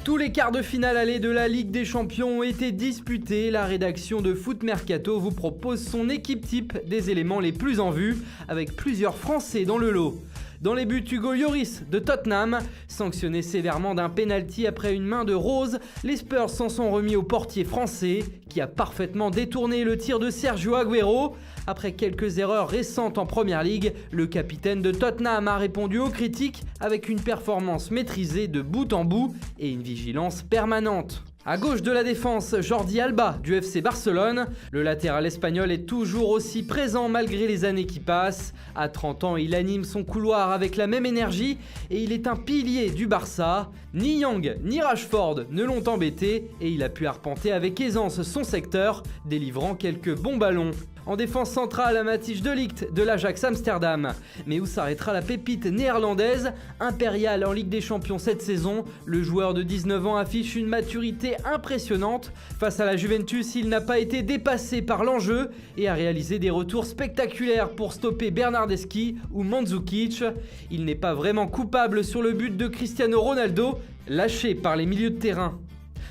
Tous les quarts de finale aller de la Ligue des Champions ont été disputés. La rédaction de Foot Mercato vous propose son équipe type des éléments les plus en vue, avec plusieurs Français dans le lot. Dans les buts, Hugo Lloris de Tottenham, sanctionné sévèrement d'un penalty après une main de Rose, les Spurs s'en sont remis au portier français, qui a parfaitement détourné le tir de Sergio Agüero. Après quelques erreurs récentes en Première Ligue, le capitaine de Tottenham a répondu aux critiques avec une performance maîtrisée de bout en bout et une vigilance permanente. À gauche de la défense, Jordi Alba du FC Barcelone. Le latéral espagnol est toujours aussi présent malgré les années qui passent. À 30 ans, il anime son couloir avec la même énergie et il est un pilier du Barça. Ni Young ni Rashford ne l'ont embêté et il a pu arpenter avec aisance son secteur, délivrant quelques bons ballons. En défense centrale, Matthijs de Ligt de l'Ajax Amsterdam. Mais où s'arrêtera la pépite néerlandaise? Impériale en Ligue des Champions cette saison, le joueur de 19 ans affiche une maturité impressionnante. Face à la Juventus, il n'a pas été dépassé par l'enjeu et a réalisé des retours spectaculaires pour stopper Bernardeschi ou Mandzukic. Il n'est pas vraiment coupable sur le but de Cristiano Ronaldo, lâché par les milieux de terrain.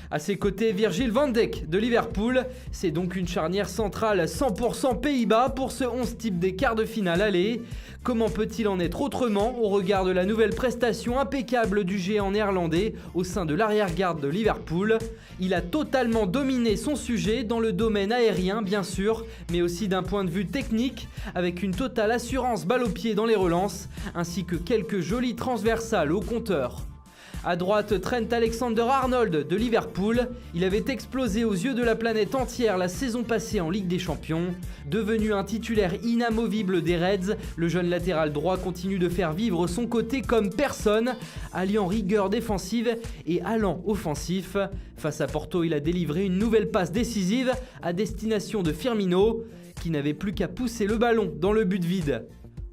À ses côtés, Virgil van Dijk de Liverpool. C'est donc une charnière centrale 100% Pays-Bas pour ce 11 type des quarts de finale aller. Comment peut-il en être autrement au regard de la nouvelle prestation impeccable du géant néerlandais au sein de l'arrière-garde de Liverpool? Il a totalement dominé son sujet dans le domaine aérien bien sûr, mais aussi d'un point de vue technique, avec une totale assurance balle au pied dans les relances, ainsi que quelques jolies transversales au compteur. À droite, Trent Alexander-Arnold de Liverpool. Il avait explosé aux yeux de la planète entière la saison passée en Ligue des Champions. Devenu un titulaire inamovible des Reds, le jeune latéral droit continue de faire vivre son côté comme personne, alliant rigueur défensive et allant offensif. Face à Porto, il a délivré une nouvelle passe décisive à destination de Firmino, qui n'avait plus qu'à pousser le ballon dans le but vide.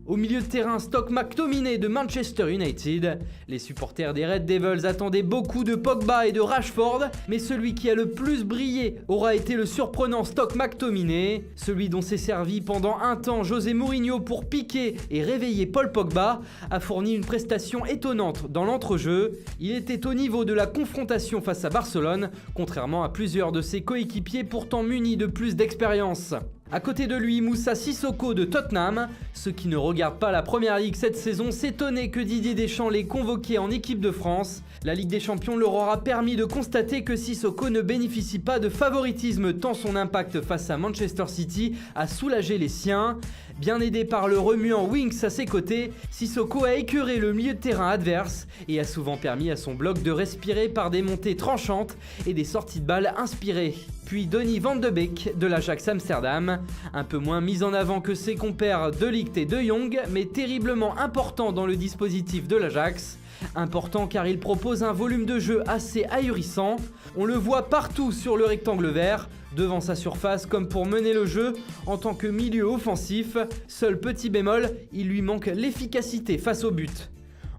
Au milieu de terrain, Stoke McTominay de Manchester United. Les supporters des Red Devils attendaient beaucoup de Pogba et de Rashford, mais celui qui a le plus brillé aura été le surprenant Stoke McTominay, celui dont s'est servi pendant un temps José Mourinho pour piquer et réveiller Paul Pogba, a fourni une prestation étonnante dans l'entrejeu. Il était au niveau de la confrontation face à Barcelone, contrairement à plusieurs de ses coéquipiers pourtant munis de plus d'expérience. À côté de lui, Moussa Sissoko de Tottenham. Ceux qui ne regardent pas la Première Ligue cette saison s'étonnaient que Didier Deschamps l'ait convoqué en équipe de France. La Ligue des Champions leur aura permis de constater que Sissoko ne bénéficie pas de favoritisme tant son impact face à Manchester City a soulagé les siens. Bien aidé par le remuant Winks à ses côtés, Sissoko a écœuré le milieu de terrain adverse et a souvent permis à son bloc de respirer par des montées tranchantes et des sorties de balles inspirées. Puis Donny van de Beek de l'Ajax Amsterdam, un peu moins mis en avant que ses compères De Ligt et De Jong, mais terriblement important dans le dispositif de l'Ajax. Important car il propose un volume de jeu assez ahurissant. On le voit partout sur le rectangle vert, devant sa surface comme pour mener le jeu en tant que milieu offensif. Seul petit bémol, il lui manque l'efficacité face au but.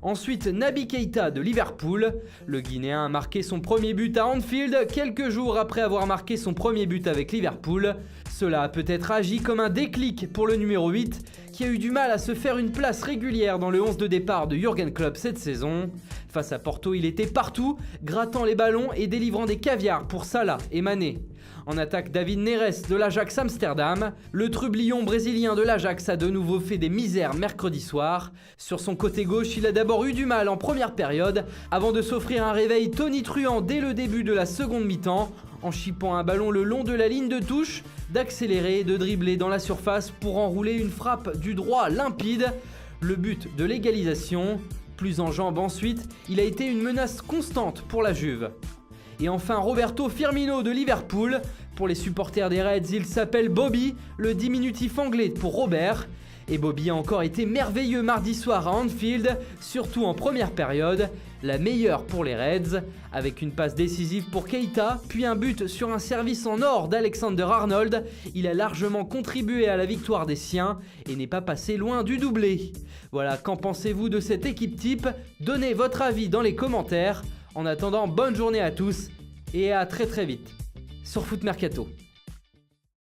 Ensuite, Naby Keita de Liverpool. Le Guinéen a marqué son premier but à Anfield quelques jours après avoir marqué son premier but avec Liverpool. Cela a peut-être agi comme un déclic pour le numéro 8 qui a eu du mal à se faire une place régulière dans le 11 de départ de Jürgen Klopp cette saison. Face à Porto, il était partout, grattant les ballons et délivrant des caviars pour Salah et Mané. En attaque, David Neres de l'Ajax Amsterdam. Le trublion brésilien de l'Ajax a de nouveau fait des misères mercredi soir. Sur son côté gauche, il a d'abord eu du mal en première période, avant de s'offrir un réveil tonitruant dès le début de la seconde mi-temps, en chipant un ballon le long de la ligne de touche, d'accélérer et de dribbler dans la surface pour enrouler une frappe du droit limpide. Le but de l'égalisation. Plus en jambes ensuite, il a été une menace constante pour la Juve. Et enfin Roberto Firmino de Liverpool. Pour les supporters des Reds, il s'appelle Bobby, le diminutif anglais pour Robert. Et Bobby a encore été merveilleux mardi soir à Anfield, surtout en première période, la meilleure pour les Reds, avec une passe décisive pour Keita, puis un but sur un service en or d'Alexander-Arnold. Il a largement contribué à la victoire des siens et n'est pas passé loin du doublé. Voilà, qu'en pensez-vous de cette équipe type? Donnez votre avis dans les commentaires. En attendant, bonne journée à tous et à très vite sur Foot Mercato.